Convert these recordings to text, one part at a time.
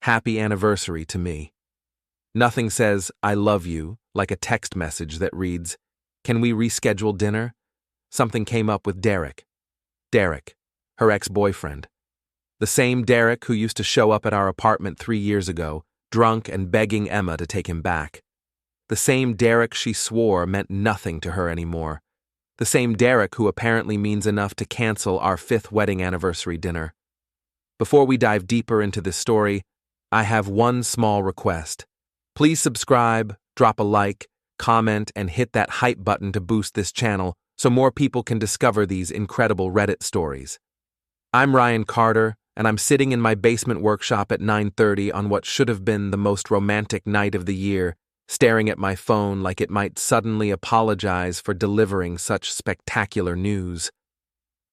happy anniversary to me. Nothing says, I love you, like a text message that reads, can we reschedule dinner? Something came up with Derek. Derek, her ex-boyfriend. The same Derek who used to show up at our apartment 3 years ago, drunk and begging Emma to take him back. The same Derek she swore meant nothing to her anymore. The same Derek who apparently means enough to cancel our 5th wedding anniversary dinner. Before we dive deeper into this story, I have one small request. Please subscribe, drop a like, comment, and hit that hype button to boost this channel so more people can discover these incredible Reddit stories. I'm Ryan Carter, and I'm sitting in my basement workshop at 9:30 on what should have been the most romantic night of the year, staring at my phone like it might suddenly apologize for delivering such spectacular news.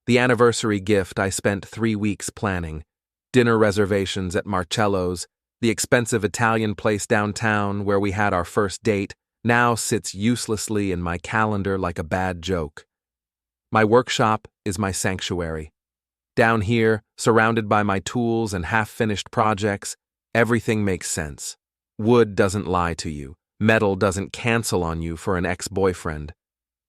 The anniversary gift I spent 3 weeks planning, dinner reservations at Marcello's, the expensive Italian place downtown where we had our first date, now sits uselessly in my calendar like a bad joke. My workshop is my sanctuary. Down here, surrounded by my tools and half-finished projects, everything makes sense. Wood doesn't lie to you. Metal doesn't cancel on you for an ex-boyfriend.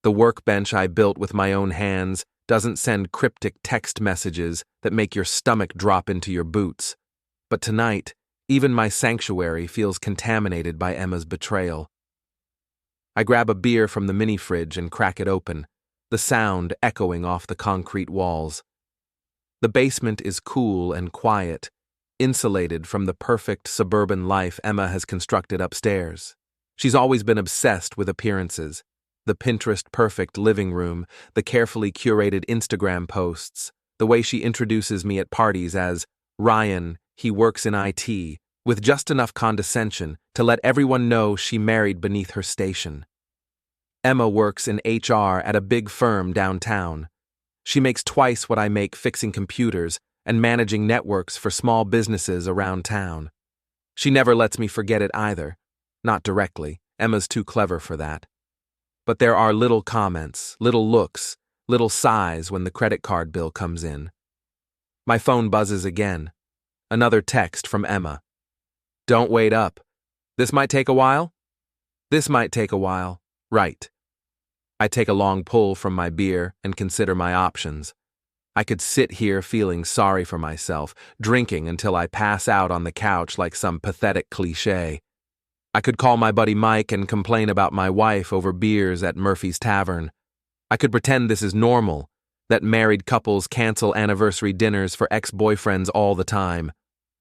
The workbench I built with my own hands doesn't send cryptic text messages that make your stomach drop into your boots. But tonight, even my sanctuary feels contaminated by Emma's betrayal. I grab a beer from the mini-fridge and crack it open, the sound echoing off the concrete walls. The basement is cool and quiet, insulated from the perfect suburban life Emma has constructed upstairs. She's always been obsessed with appearances. The Pinterest-perfect living room, the carefully curated Instagram posts, the way she introduces me at parties as Ryan, he works in IT, with just enough condescension to let everyone know she married beneath her station. Emma works in HR at a big firm downtown. She makes twice what I make fixing computers and managing networks for small businesses around town. She never lets me forget it either. Not directly, Emma's too clever for that. But there are little comments, little looks, little sighs when the credit card bill comes in. My phone buzzes again. Another text from Emma. Don't wait up. This might take a while? This might take a while. Right. I take a long pull from my beer and consider my options. I could sit here feeling sorry for myself, drinking until I pass out on the couch like some pathetic cliché. I could call my buddy Mike and complain about my wife over beers at Murphy's Tavern. I could pretend this is normal, that married couples cancel anniversary dinners for ex-boyfriends all the time.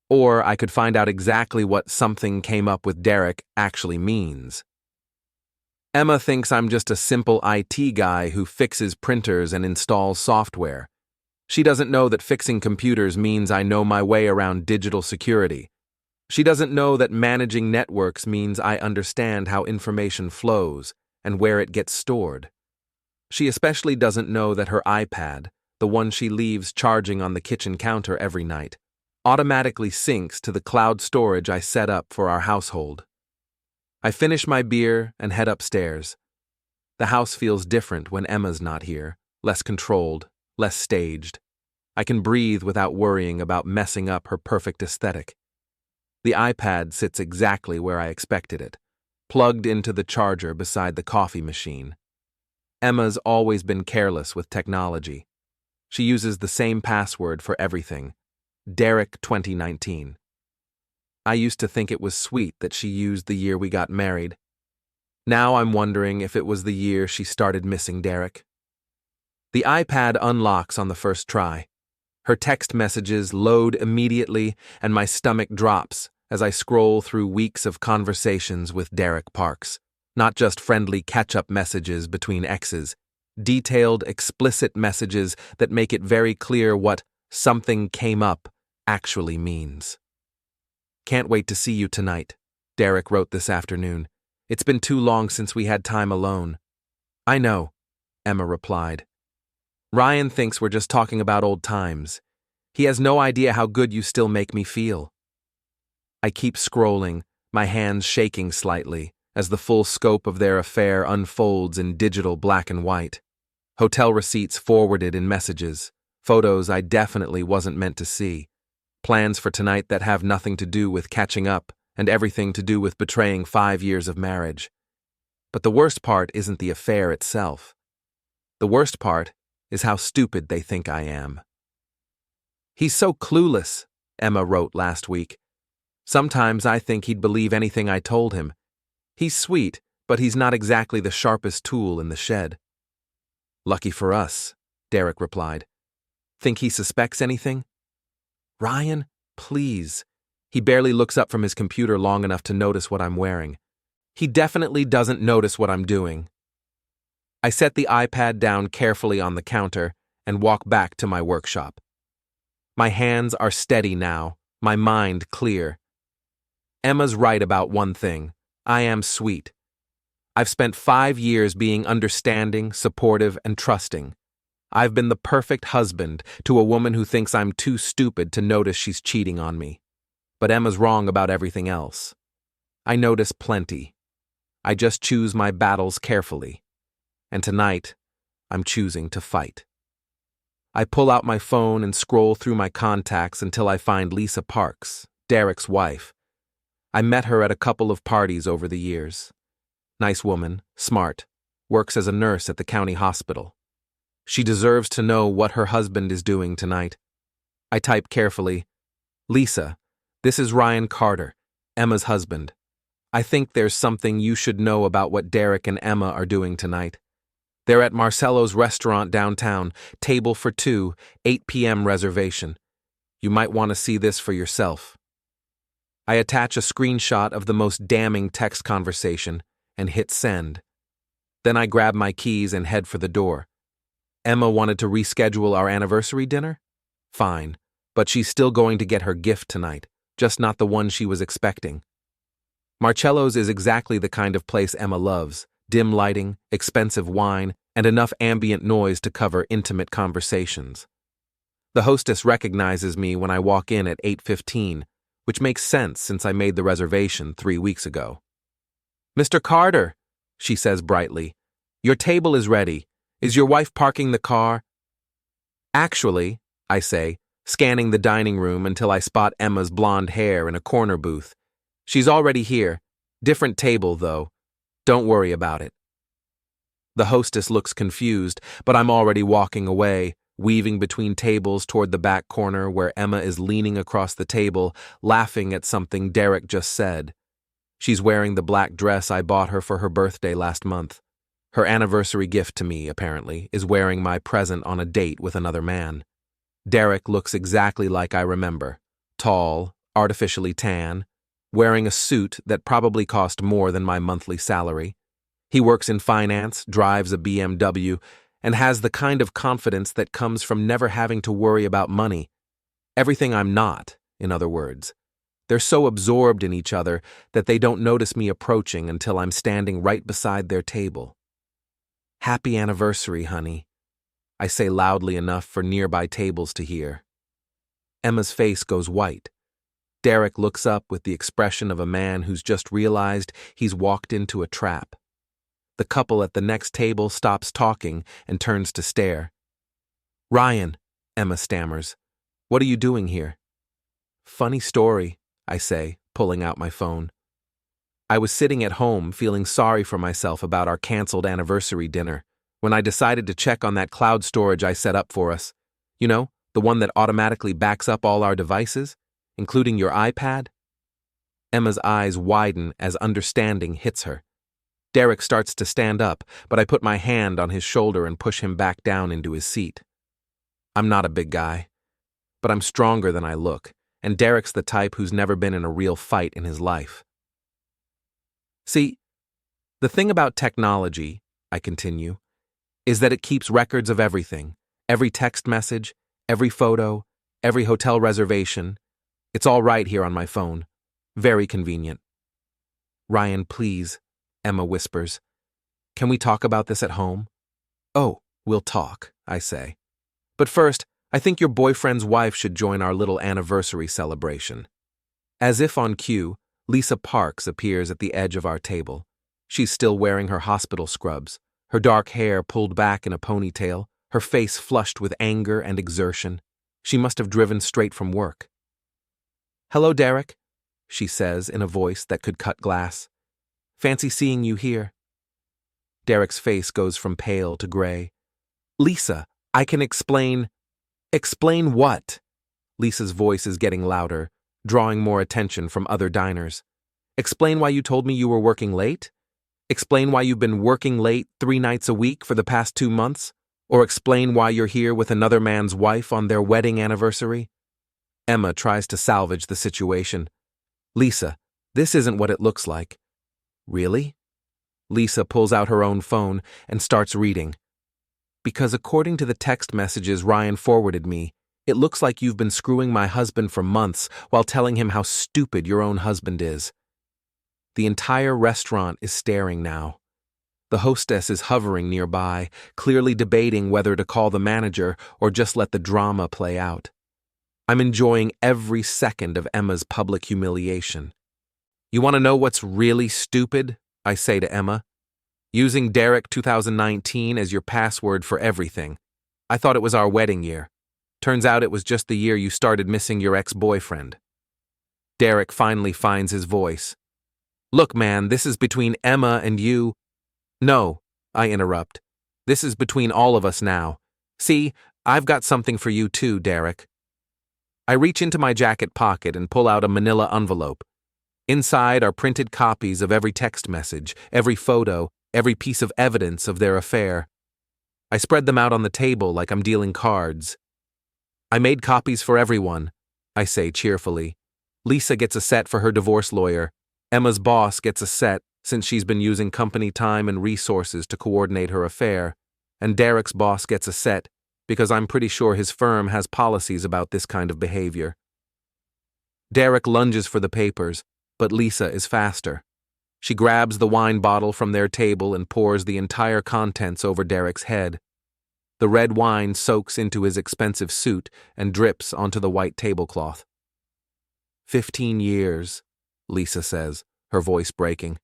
Or I could find out exactly what something came up with Derek actually means. Emma thinks I'm just a simple IT guy who fixes printers and installs software. She doesn't know that fixing computers means I know my way around digital security. She doesn't know that managing networks means I understand how information flows and where it gets stored. She especially doesn't know that her iPad, the one she leaves charging on the kitchen counter every night, automatically syncs to the cloud storage I set up for our household. I finish my beer and head upstairs. The house feels different when Emma's not here, less controlled, less staged. I can breathe without worrying about messing up her perfect aesthetic. The iPad sits exactly where I expected it, plugged into the charger beside the coffee machine. Emma's always been careless with technology. She uses the same password for everything, Derek 2019. I used to think it was sweet that she used the year we got married. Now I'm wondering if it was the year she started missing Derek. The iPad unlocks on the first try. Her text messages load immediately and my stomach drops as I scroll through weeks of conversations with Derek Parks. Not just friendly catch-up messages between exes, detailed, explicit messages that make it very clear what something came up actually means. Can't wait to see you tonight, Derek wrote this afternoon. It's been too long since we had time alone. I know, Emma replied. Ryan thinks we're just talking about old times. He has no idea how good you still make me feel. I keep scrolling, my hands shaking slightly, as the full scope of their affair unfolds in digital black and white. Hotel receipts forwarded in messages, photos I definitely wasn't meant to see. Plans for tonight that have nothing to do with catching up and everything to do with betraying 5 years of marriage. But the worst part isn't the affair itself. The worst part is how stupid they think I am. "He's so clueless," Emma wrote last week. "Sometimes I think he'd believe anything I told him. He's sweet, but he's not exactly the sharpest tool in the shed." "Lucky for us," Derek replied. "Think he suspects anything?" "Ryan, please." He barely looks up from his computer long enough to notice what I'm wearing. He definitely doesn't notice what I'm doing. I set the iPad down carefully on the counter and walk back to my workshop. My hands are steady now, my mind clear. Emma's right about one thing. I am sweet. I've spent 5 years being understanding, supportive, and trusting. I've been the perfect husband to a woman who thinks I'm too stupid to notice she's cheating on me. But Emma's wrong about everything else. I notice plenty. I just choose my battles carefully. And tonight, I'm choosing to fight. I pull out my phone and scroll through my contacts until I find Lisa Parks, Derek's wife. I met her at a couple of parties over the years. Nice woman, smart, works as a nurse at the county hospital. She deserves to know what her husband is doing tonight. I type carefully, "Lisa, this is Ryan Carter, Emma's husband. I think there's something you should know about what Derek and Emma are doing tonight. They're at Marcelo's restaurant downtown, table for 2, 8 p.m. reservation. You might want to see this for yourself." I attach a screenshot of the most damning text conversation and hit send. Then I grab my keys and head for the door. Emma wanted to reschedule our anniversary dinner? Fine, but she's still going to get her gift tonight, just not the one she was expecting. Marcello's is exactly the kind of place Emma loves: dim lighting, expensive wine, and enough ambient noise to cover intimate conversations. The hostess recognizes me when I walk in at 8:15, which makes sense since I made the reservation 3 weeks ago. "Mr. Carter," she says brightly, "your table is ready. Is your wife parking the car?" "Actually," I say, scanning the dining room until I spot Emma's blonde hair in a corner booth, "she's already here. Different table, though. Don't worry about it." The hostess looks confused, but I'm already walking away, weaving between tables toward the back corner where Emma is leaning across the table, laughing at something Derek just said. She's wearing the black dress I bought her for her birthday last month. Her anniversary gift to me, apparently, is wearing my present on a date with another man. Derek looks exactly like I remember. Tall, artificially tan, wearing a suit that probably cost more than my monthly salary. He works in finance, drives a BMW, and has the kind of confidence that comes from never having to worry about money. Everything I'm not, in other words. They're so absorbed in each other that they don't notice me approaching until I'm standing right beside their table. "Happy anniversary, honey," I say loudly enough for nearby tables to hear. Emma's face goes white. Derek looks up with the expression of a man who's just realized he's walked into a trap. The couple at the next table stops talking and turns to stare. "Ryan," Emma stammers, "what are you doing here?" "Funny story," I say, pulling out my phone. I was sitting at home feeling sorry for myself about our canceled anniversary dinner when I decided to check on that cloud storage I set up for us. You know, the one that automatically backs up all our devices, including your iPad. Emma's eyes widen as understanding hits her. Derek starts to stand up, but I put my hand on his shoulder and push him back down into his seat. I'm not a big guy, but I'm stronger than I look, and Derek's the type who's never been in a real fight in his life. See, the thing about technology, I continue, is that it keeps records of everything, every text message, every photo, every hotel reservation. It's all right here on my phone. Very convenient. "Ryan, please," Emma whispers. "Can we talk about this at home?" "Oh, we'll talk," I say. "But first, I think your boyfriend's wife should join our little anniversary celebration." As if on cue, Lisa Parks appears at the edge of our table. She's still wearing her hospital scrubs, her dark hair pulled back in a ponytail, her face flushed with anger and exertion. She must have driven straight from work. "Hello, Derek," she says in a voice that could cut glass. "Fancy seeing you here." Derek's face goes from pale to gray. "Lisa, I can explain." "Explain what?" Lisa's voice is getting louder, drawing more attention from other diners. "Explain why you told me you were working late? Explain why you've been working late 3 nights a week for the past 2 months? Or explain why you're here with another man's wife on their wedding anniversary?" Emma tries to salvage the situation. "Lisa, this isn't what it looks like." "Really?" Lisa pulls out her own phone and starts reading. "Because according to the text messages Ryan forwarded me, it looks like you've been screwing my husband for months while telling him how stupid your own husband is." The entire restaurant is staring now. The hostess is hovering nearby, clearly debating whether to call the manager or just let the drama play out. I'm enjoying every second of Emma's public humiliation. "You want to know what's really stupid?" I say to Emma. "Using Derek 2019 as your password for everything. I thought it was our wedding year. Turns out it was just the year you started missing your ex-boyfriend." Derek finally finds his voice. "Look, man, this is between Emma and you." "No," I interrupt. "This is between all of us now. See, I've got something for you too, Derek." I reach into my jacket pocket and pull out a manila envelope. Inside are printed copies of every text message, every photo, every piece of evidence of their affair. I spread them out on the table like I'm dealing cards. "I made copies for everyone," I say cheerfully. "Lisa gets a set for her divorce lawyer. Emma's boss gets a set since she's been using company time and resources to coordinate her affair. And Derek's boss gets a set because I'm pretty sure his firm has policies about this kind of behavior." Derek lunges for the papers, but Lisa is faster. She grabs the wine bottle from their table and pours the entire contents over Derek's head. The red wine soaks into his expensive suit and drips onto the white tablecloth. 15 years, Lisa says, her voice breaking.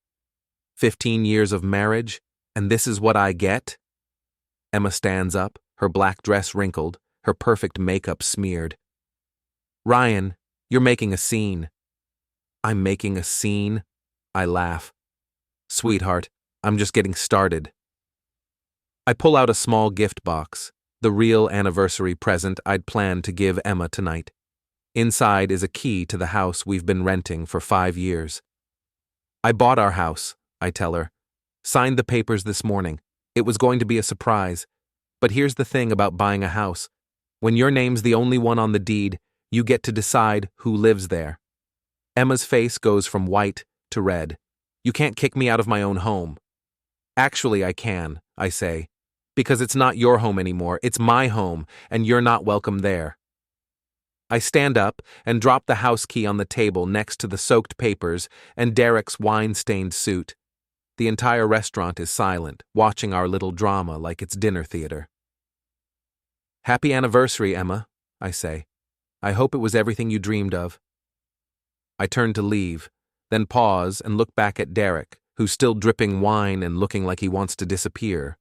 15 years of marriage, and this is what I get? Emma stands up, her black dress wrinkled, her perfect makeup smeared. "Ryan, you're making a scene." "I'm making a scene?" I laugh. "Sweetheart, I'm just getting started." I pull out a small gift box, the real anniversary present I'd planned to give Emma tonight. Inside is a key to the house we've been renting for 5 years. "I bought our house," I tell her. "Signed the papers this morning. It was going to be a surprise. But here's the thing about buying a house. When your name's the only one on the deed, you get to decide who lives there." Emma's face goes from white to red. "You can't kick me out of my own home." "Actually, I can," I say, "because it's not your home anymore. It's my home, and you're not welcome there." I stand up and drop the house key on the table next to the soaked papers and Derek's wine-stained suit. The entire restaurant is silent, watching our little drama like it's dinner theater. "Happy anniversary, Emma," I say. "I hope it was everything you dreamed of." I turn to leave, then pause and look back at Derek, who's still dripping wine and looking like he wants to disappear.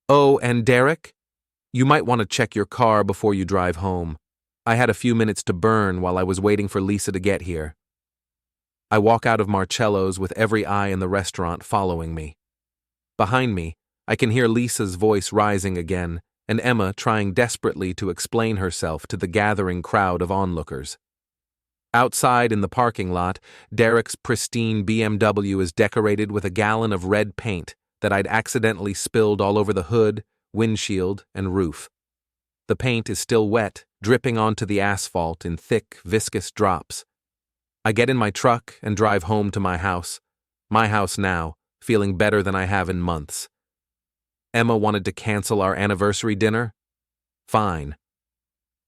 "Oh, and Derek? You might want to check your car before you drive home. I had a few minutes to burn while I was waiting for Lisa to get here." I walk out of Marcello's with every eye in the restaurant following me. Behind me, I can hear Lisa's voice rising again, and Emma trying desperately to explain herself to the gathering crowd of onlookers. Outside in the parking lot, Derek's pristine BMW is decorated with a gallon of red paint that I'd accidentally spilled all over the hood, windshield, and roof. The paint is still wet, dripping onto the asphalt in thick, viscous drops. I get in my truck and drive home to my house now, feeling better than I have in months. Emma wanted to cancel our anniversary dinner? Fine.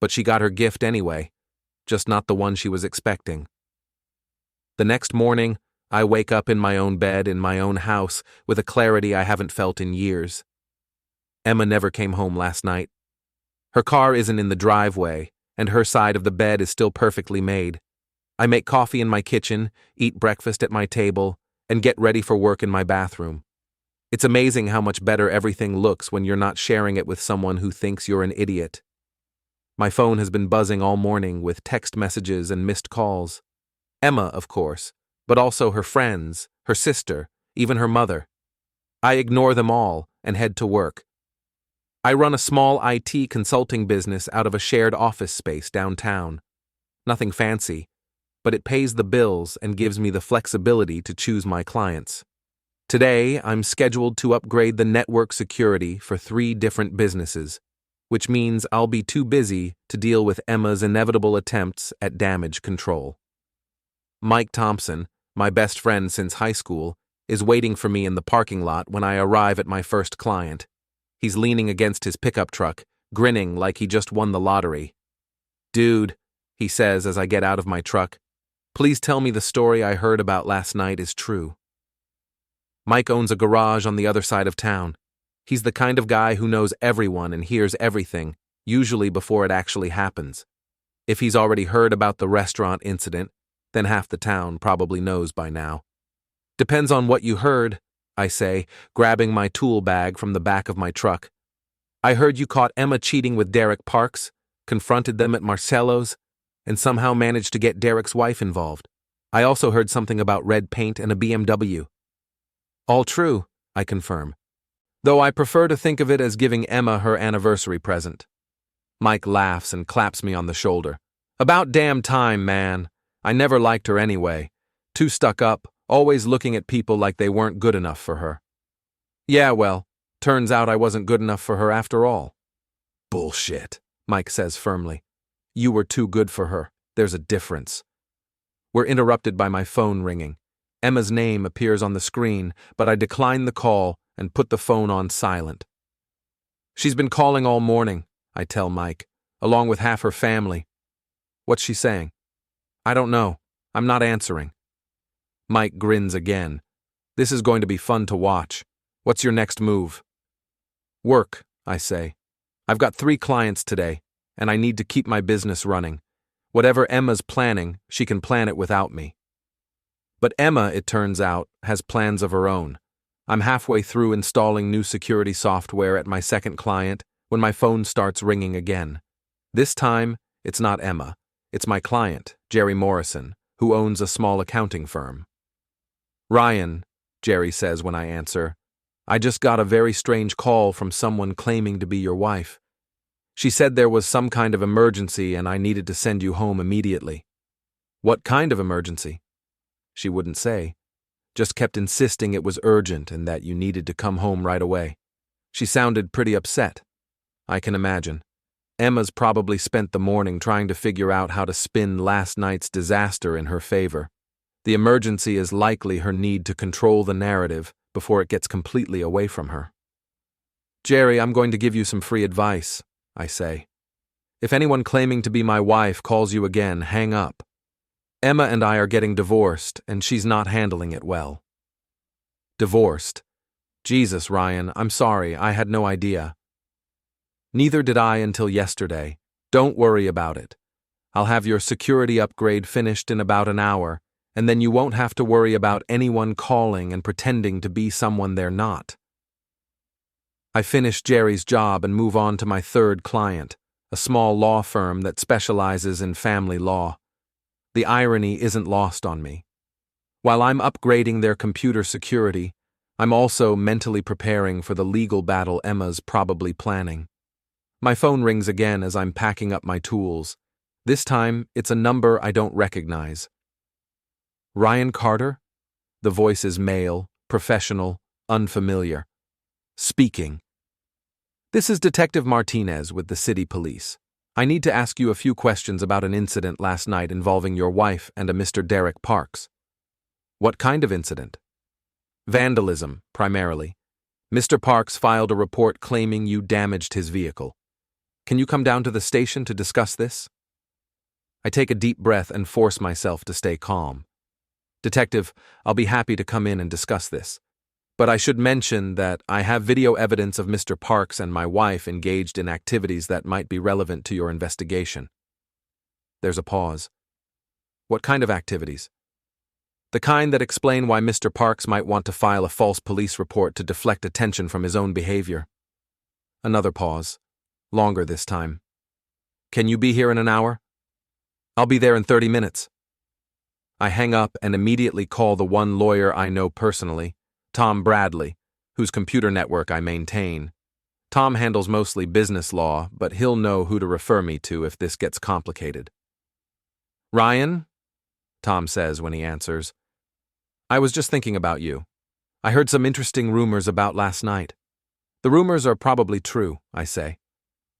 But she got her gift anyway, just not the one she was expecting. The next morning, I wake up in my own bed in my own house with a clarity I haven't felt in years. Emma never came home last night. Her car isn't in the driveway, and her side of the bed is still perfectly made. I make coffee in my kitchen, eat breakfast at my table, and get ready for work in my bathroom. It's amazing how much better everything looks when you're not sharing it with someone who thinks you're an idiot. My phone has been buzzing all morning with text messages and missed calls. Emma, of course, but also her friends, her sister, even her mother. I ignore them all and head to work. I run a small IT consulting business out of a shared office space downtown. Nothing fancy, but it pays the bills and gives me the flexibility to choose my clients. Today, I'm scheduled to upgrade the network security for 3 different businesses, which means I'll be too busy to deal with Emma's inevitable attempts at damage control. Mike Thompson, my best friend since high school, is waiting for me in the parking lot when I arrive at my first client. He's leaning against his pickup truck, grinning like he just won the lottery. "Dude," he says as I get out of my truck, "please tell me the story I heard about last night is true." Mike owns a garage on the other side of town. He's the kind of guy who knows everyone and hears everything, usually before it actually happens. If he's already heard about the restaurant incident, then half the town probably knows by now. "Depends on what you heard," I say, grabbing my tool bag from the back of my truck. "I heard you caught Emma cheating with Derek Parks, confronted them at Marcello's, and somehow managed to get Derek's wife involved. I also heard something about red paint and a BMW." "All true," I confirm, though I prefer to think of it as giving Emma her anniversary present. Mike laughs and claps me on the shoulder. "About damn time, man. I never liked her anyway. Too stuck up, always looking at people like they weren't good enough for her." "Yeah, well, turns out I wasn't good enough for her after all." "Bullshit," Mike says firmly. "You were too good for her. There's a difference." We're interrupted by my phone ringing. Emma's name appears on the screen, but I decline the call and put the phone on silent. "She's been calling all morning," I tell Mike, "along with half her family." "What's she saying?" "I don't know. I'm not answering." Mike grins again. "This is going to be fun to watch. What's your next move?" "Work," I say. "I've got 3 clients today, and I need to keep my business running. Whatever Emma's planning, she can plan it without me." But Emma, it turns out, has plans of her own. I'm halfway through installing new security software at my second client when my phone starts ringing again. This time, it's not Emma. It's my client, Jerry Morrison, who owns a small accounting firm. "Ryan," Jerry says when I answer, "I just got a very strange call from someone claiming to be your wife. She said there was some kind of emergency and I needed to send you home immediately." "What kind of emergency?" She wouldn't say, just kept insisting it was urgent and that you needed to come home right away. She sounded pretty upset. I can imagine. Emma's probably spent the morning trying to figure out how to spin last night's disaster in her favor. The emergency is likely her need to control the narrative before it gets completely away from her. "Jerry, I'm going to give you some free advice," I say. "If anyone claiming to be my wife calls you again, hang up. Emma and I are getting divorced, and she's not handling it well." "Divorced? Jesus, Ryan, I'm sorry, I had no idea." "Neither did I until yesterday. Don't worry about it. I'll have your security upgrade finished in about an hour, and then you won't have to worry about anyone calling and pretending to be someone they're not." I finish Jerry's job and move on to my third client, a small law firm that specializes in family law. The irony isn't lost on me. While I'm upgrading their computer security, I'm also mentally preparing for the legal battle Emma's probably planning. My phone rings again as I'm packing up my tools. This time, it's a number I don't recognize. "Ryan Carter?" The voice is male, professional, unfamiliar. Speaking. "This is Detective Martinez with the City Police. I need to ask you a few questions about an incident last night involving your wife and a Mr. Derek Parks." "What kind of incident?" "Vandalism, primarily. Mr. Parks filed a report claiming you damaged his vehicle. Can you come down to the station to discuss this?" I take a deep breath and force myself to stay calm. "Detective, I'll be happy to come in and discuss this. But I should mention that I have video evidence of Mr. Parks and my wife engaged in activities that might be relevant to your investigation." There's a pause. "What kind of activities?" "The kind that explain why Mr. Parks might want to file a false police report to deflect attention from his own behavior." Another pause. Longer this time. Can you be here in an hour? I'll be there in 30 minutes. I hang up and immediately call the one lawyer I know personally, Tom Bradley, whose computer network I maintain. Tom handles mostly business law, but he'll know who to refer me to if this gets complicated. Ryan? Tom says when he answers. I was just thinking about you. I heard some interesting rumors about last night. The rumors are probably true, I say.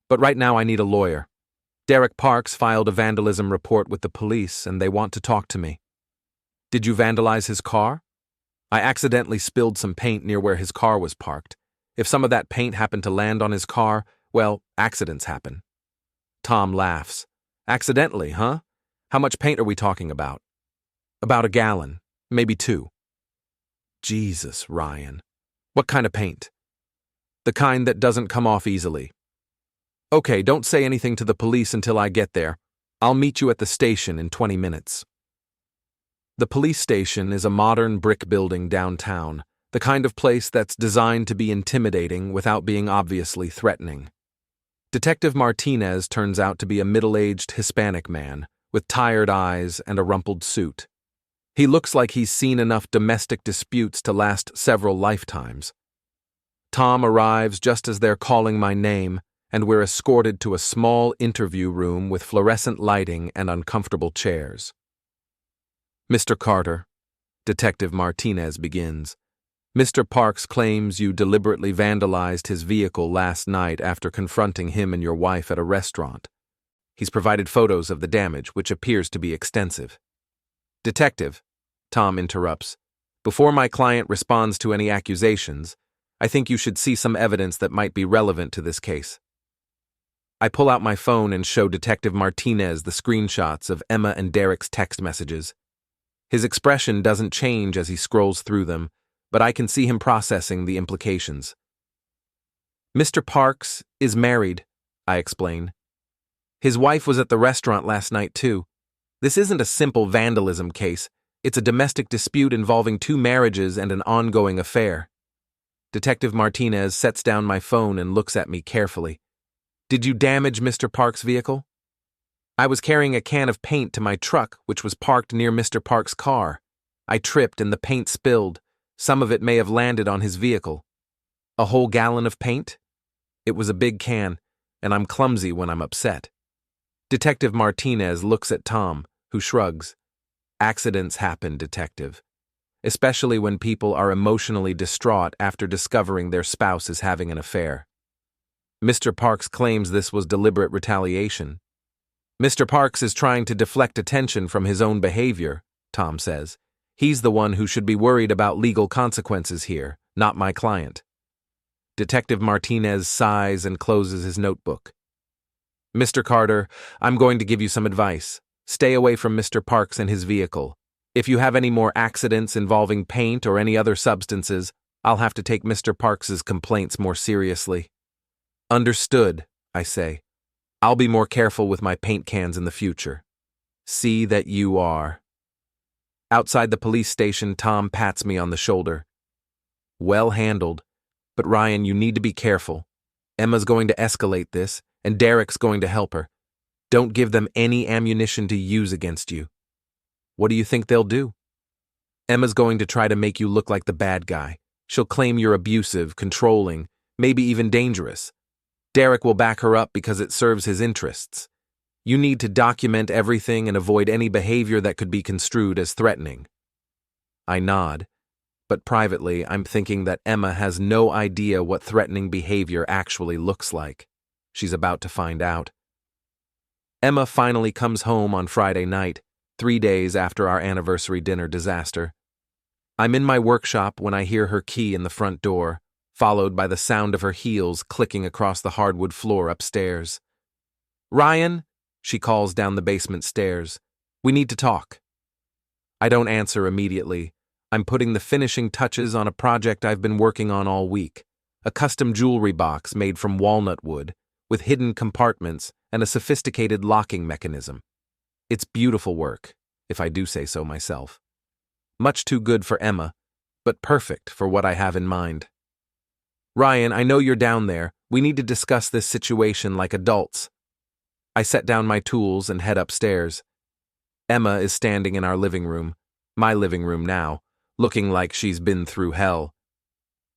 But right now I need a lawyer. Derek Parks filed a vandalism report with the police and they want to talk to me. Did you vandalize his car? I accidentally spilled some paint near where his car was parked. If some of that paint happened to land on his car, well, accidents happen. Tom laughs. Accidentally, huh? How much paint are we talking about? About a gallon, maybe 2. Jesus, Ryan. What kind of paint? The kind that doesn't come off easily. Okay, don't say anything to the police until I get there. I'll meet you at the station in 20 minutes. The police station is a modern brick building downtown, the kind of place that's designed to be intimidating without being obviously threatening. Detective Martinez turns out to be a middle-aged Hispanic man with tired eyes and a rumpled suit. He looks like he's seen enough domestic disputes to last several lifetimes. Tom arrives just as they're calling my name, and we're escorted to a small interview room with fluorescent lighting and uncomfortable chairs. Mr. Carter, Detective Martinez begins. Mr. Parks claims you deliberately vandalized his vehicle last night after confronting him and your wife at a restaurant. He's provided photos of the damage, which appears to be extensive. Detective, Tom interrupts, before my client responds to any accusations, I think you should see some evidence that might be relevant to this case. I pull out my phone and show Detective Martinez the screenshots of Emma and Derek's text messages. His expression doesn't change as he scrolls through them, but I can see him processing the implications. Mr. Parks is married, I explain. His wife was at the restaurant last night, too. This isn't a simple vandalism case. It's a domestic dispute involving 2 marriages and an ongoing affair. Detective Martinez sets down my phone and looks at me carefully. Did you damage Mr. Parks' vehicle? I was carrying a can of paint to my truck, which was parked near Mr. Parks' car. I tripped and the paint spilled. Some of it may have landed on his vehicle. A whole gallon of paint? It was a big can, and I'm clumsy when I'm upset. Detective Martinez looks at Tom, who shrugs. Accidents happen, Detective. Especially when people are emotionally distraught after discovering their spouse is having an affair. Mr. Parks claims this was deliberate retaliation. Mr. Parks is trying to deflect attention from his own behavior, Tom says. He's the one who should be worried about legal consequences here, not my client. Detective Martinez sighs and closes his notebook. Mr. Carter, I'm going to give you some advice. Stay away from Mr. Parks and his vehicle. If you have any more accidents involving paint or any other substances, I'll have to take Mr. Parks's complaints more seriously. Understood, I say. I'll be more careful with my paint cans in the future. See that you are. Outside the police station, Tom pats me on the shoulder. Well handled. But Ryan, you need to be careful. Emma's going to escalate this, and Derek's going to help her. Don't give them any ammunition to use against you. What do you think they'll do? Emma's going to try to make you look like the bad guy. She'll claim you're abusive, controlling, maybe even dangerous. Derek will back her up because it serves his interests. You need to document everything and avoid any behavior that could be construed as threatening. I nod, but privately I'm thinking that Emma has no idea what threatening behavior actually looks like. She's about to find out. Emma finally comes home on Friday night, 3 days after our anniversary dinner disaster. I'm in my workshop when I hear her key in the front door, followed by the sound of her heels clicking across the hardwood floor upstairs. Ryan, she calls down the basement stairs. We need to talk. I don't answer immediately. I'm putting the finishing touches on a project I've been working on all week, a custom jewelry box made from walnut wood, with hidden compartments and a sophisticated locking mechanism. It's beautiful work, if I do say so myself. Much too good for Emma, but perfect for what I have in mind. Ryan, I know you're down there. We need to discuss this situation like adults. I set down my tools and head upstairs. Emma is standing in our living room, my living room now, looking like she's been through hell.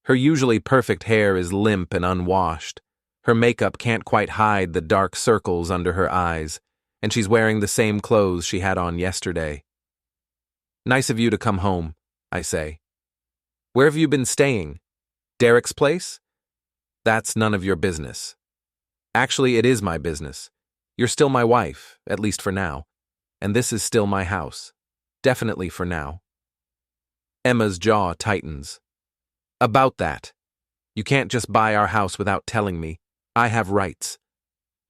Her usually perfect hair is limp and unwashed. Her makeup can't quite hide the dark circles under her eyes, and she's wearing the same clothes she had on yesterday. "Nice of you to come home," I say. "Where have you been staying? Derek's place?" "That's none of your business." "Actually, it is my business. You're still my wife, at least for now. And this is still my house. Definitely for now." Emma's jaw tightens. "About that. You can't just buy our house without telling me. I have rights."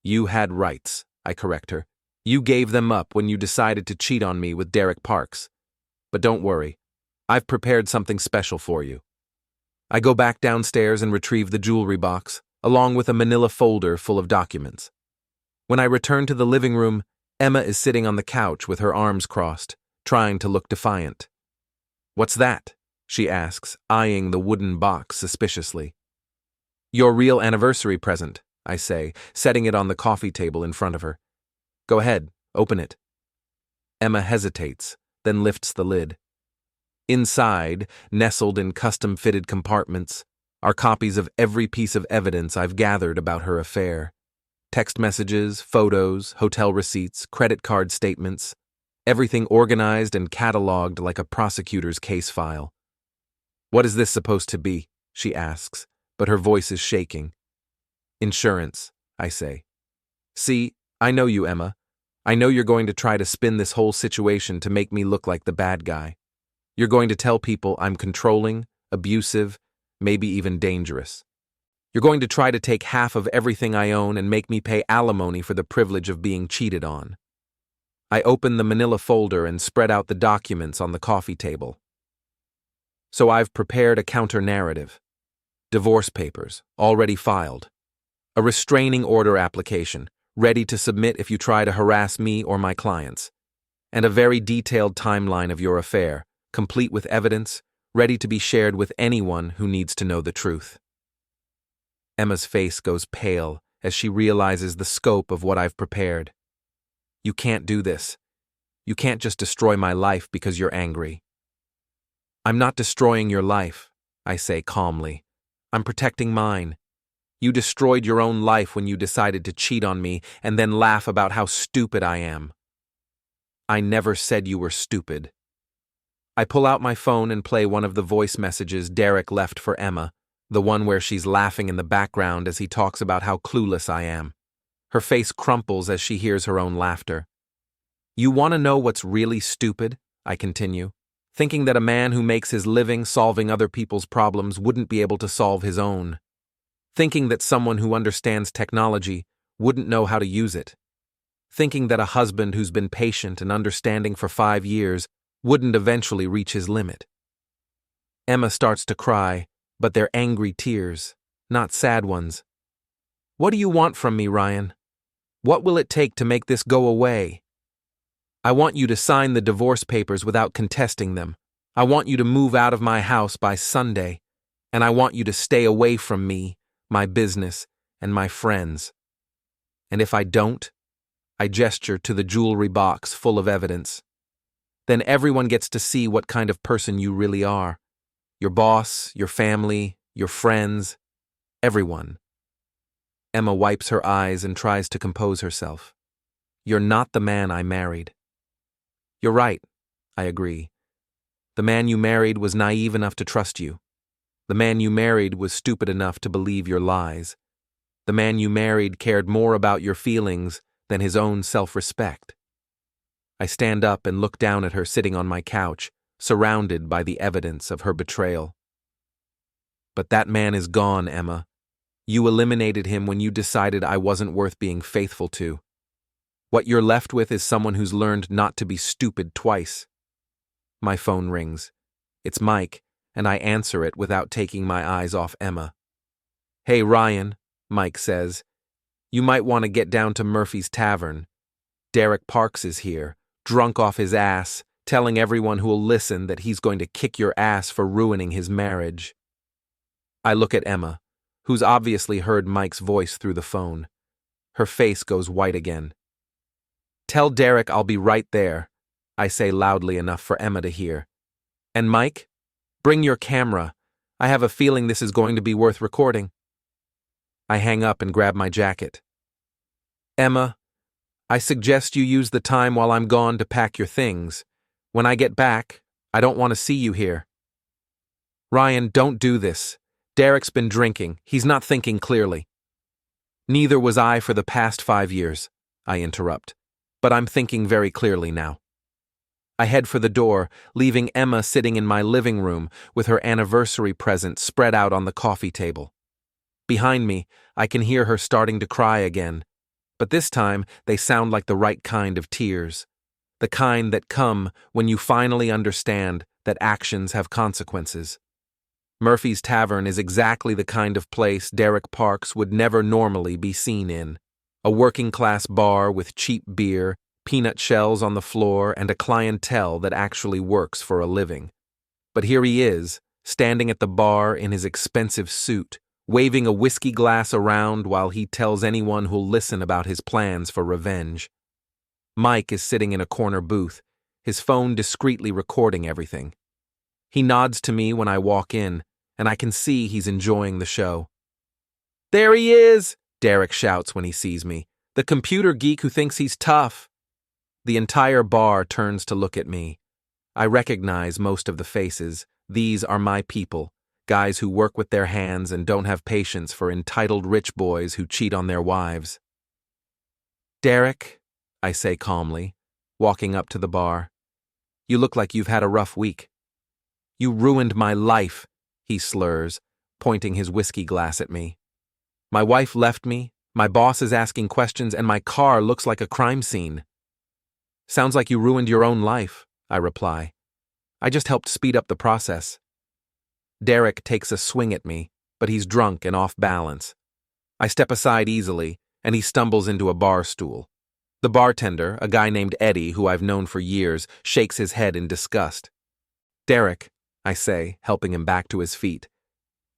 "You had rights," I correct her. "You gave them up when you decided to cheat on me with Derek Parks. But don't worry. I've prepared something special for you." I go back downstairs and retrieve the jewelry box, along with a manila folder full of documents. When I return to the living room, Emma is sitting on the couch with her arms crossed, trying to look defiant. "What's that?" she asks, eyeing the wooden box suspiciously. "Your real anniversary present," I say, setting it on the coffee table in front of her. "Go ahead, open it." Emma hesitates, then lifts the lid. Inside, nestled in custom-fitted compartments, are copies of every piece of evidence I've gathered about her affair. Text messages, photos, hotel receipts, credit card statements, everything organized and cataloged like a prosecutor's case file. "What is this supposed to be?" she asks, but her voice is shaking. "Insurance," I say. "See, I know you, Emma. I know you're going to try to spin this whole situation to make me look like the bad guy. You're going to tell people I'm controlling, abusive, maybe even dangerous. You're going to try to take half of everything I own and make me pay alimony for the privilege of being cheated on." I open the manila folder and spread out the documents on the coffee table. "So I've prepared a counter-narrative. Divorce papers, already filed. A restraining order application, ready to submit if you try to harass me or my clients. And a very detailed timeline of your affair, complete with evidence, ready to be shared with anyone who needs to know the truth." Emma's face goes pale as she realizes the scope of what I've prepared. "You can't do this. You can't just destroy my life because you're angry." "I'm not destroying your life," I say calmly. "I'm protecting mine. You destroyed your own life when you decided to cheat on me and then laugh about how stupid I am." "I never said you were stupid." I pull out my phone and play one of the voice messages Derek left for Emma, the one where she's laughing in the background as he talks about how clueless I am. Her face crumples as she hears her own laughter. "You want to know what's really stupid?" I continue, thinking that a man who makes his living solving other people's problems wouldn't be able to solve his own. Thinking that someone who understands technology wouldn't know how to use it. Thinking that a husband who's been patient and understanding for 5 years wouldn't eventually reach his limit. Emma starts to cry, but they're angry tears, not sad ones. "What do you want from me, Ryan? What will it take to make this go away? I want you to sign the divorce papers without contesting them. I want you to move out of my house by Sunday, and I want you to stay away from me, my business, and my friends. And if I don't," I gesture to the jewelry box full of evidence, "then everyone gets to see what kind of person you really are. Your boss, your family, your friends, everyone." Emma wipes her eyes and tries to compose herself. "You're not the man I married." "You're right," I agree. "The man you married was naive enough to trust you. The man you married was stupid enough to believe your lies. The man you married cared more about your feelings than his own self-respect." I stand up and look down at her sitting on my couch, surrounded by the evidence of her betrayal. "But that man is gone, Emma. You eliminated him when you decided I wasn't worth being faithful to. What you're left with is someone who's learned not to be stupid twice." My phone rings. It's Mike, and I answer it without taking my eyes off Emma. "Hey, Ryan," Mike says. "You might want to get down to Murphy's Tavern. Derek Parks is here, drunk off his ass, telling everyone who'll listen that he's going to kick your ass for ruining his marriage." I look at Emma, who's obviously heard Mike's voice through the phone. Her face goes white again. Tell Derek I'll be right there, I say loudly enough for Emma to hear. And Mike, bring your camera. I have a feeling this is going to be worth recording. I hang up and grab my jacket. Emma, I suggest you use the time while I'm gone to pack your things. When I get back, I don't want to see you here. Ryan, don't do this. Derek's been drinking. He's not thinking clearly. Neither was I for the past 5 years, I interrupt. But I'm thinking very clearly now. I head for the door, leaving Emma sitting in my living room with her anniversary present spread out on the coffee table. Behind me, I can hear her starting to cry again, but this time they sound like the right kind of tears. The kind that come when you finally understand that actions have consequences. Murphy's Tavern is exactly the kind of place Derek Parks would never normally be seen in. A working-class bar with cheap beer, peanut shells on the floor, and a clientele that actually works for a living. But here he is, standing at the bar in his expensive suit, waving a whiskey glass around while he tells anyone who'll listen about his plans for revenge. Mike is sitting in a corner booth, his phone discreetly recording everything. He nods to me when I walk in, and I can see he's enjoying the show. There he is, Derek shouts when he sees me, the computer geek who thinks he's tough. The entire bar turns to look at me. I recognize most of the faces. These are my people, guys who work with their hands and don't have patience for entitled rich boys who cheat on their wives. Derek, I say calmly, walking up to the bar. You look like you've had a rough week. You ruined my life, he slurs, pointing his whiskey glass at me. My wife left me, my boss is asking questions, and my car looks like a crime scene. Sounds like you ruined your own life, I reply. I just helped speed up the process. Derek takes a swing at me, but he's drunk and off balance. I step aside easily, and he stumbles into a bar stool. The bartender, a guy named Eddie, who I've known for years, shakes his head in disgust. Derek, I say, helping him back to his feet.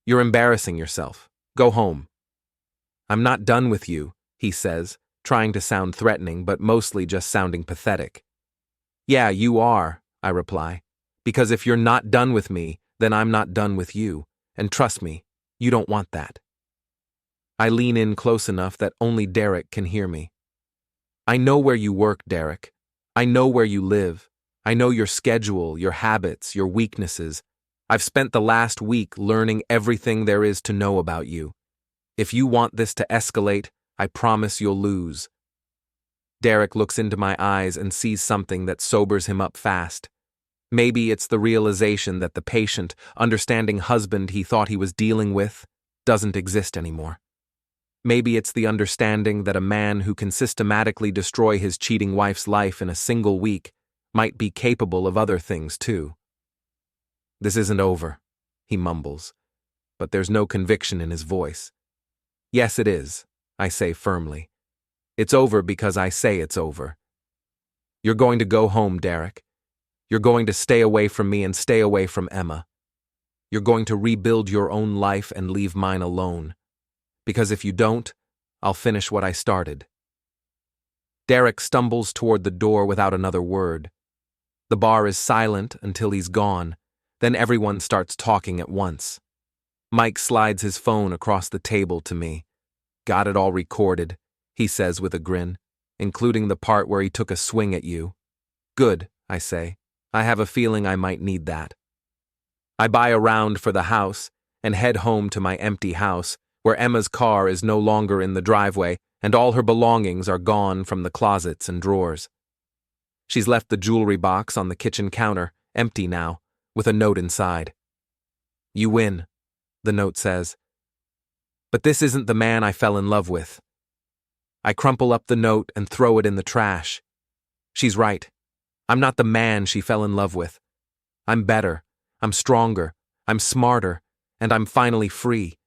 You're embarrassing yourself. Go home. I'm not done with you, he says, trying to sound threatening but mostly just sounding pathetic. Yeah, you are, I reply, because if you're not done with me, then I'm not done with you, and trust me, you don't want that. I lean in close enough that only Derek can hear me. I know where you work, Derek. I know where you live. I know your schedule, your habits, your weaknesses. I've spent the last week learning everything there is to know about you. If you want this to escalate, I promise you'll lose. Derek looks into my eyes and sees something that sobers him up fast. Maybe it's the realization that the patient, understanding husband he thought he was dealing with doesn't exist anymore. Maybe it's the understanding that a man who can systematically destroy his cheating wife's life in a single week might be capable of other things too. This isn't over, he mumbles, but there's no conviction in his voice. Yes, it is, I say firmly. It's over because I say it's over. You're going to go home, Derek. You're going to stay away from me and stay away from Emma. You're going to rebuild your own life and leave mine alone. Because if you don't, I'll finish what I started. Derek stumbles toward the door without another word. The bar is silent until he's gone, then everyone starts talking at once. Mike slides his phone across the table to me. Got it all recorded, he says with a grin, including the part where he took a swing at you. Good, I say. I have a feeling I might need that. I buy a round for the house and head home to my empty house, where Emma's car is no longer in the driveway and all her belongings are gone from the closets and drawers. She's left the jewelry box on the kitchen counter, empty now, with a note inside. You win, the note says. But this isn't the man I fell in love with. I crumple up the note and throw it in the trash. She's right. I'm not the man she fell in love with. I'm better, I'm stronger, I'm smarter, and I'm finally free.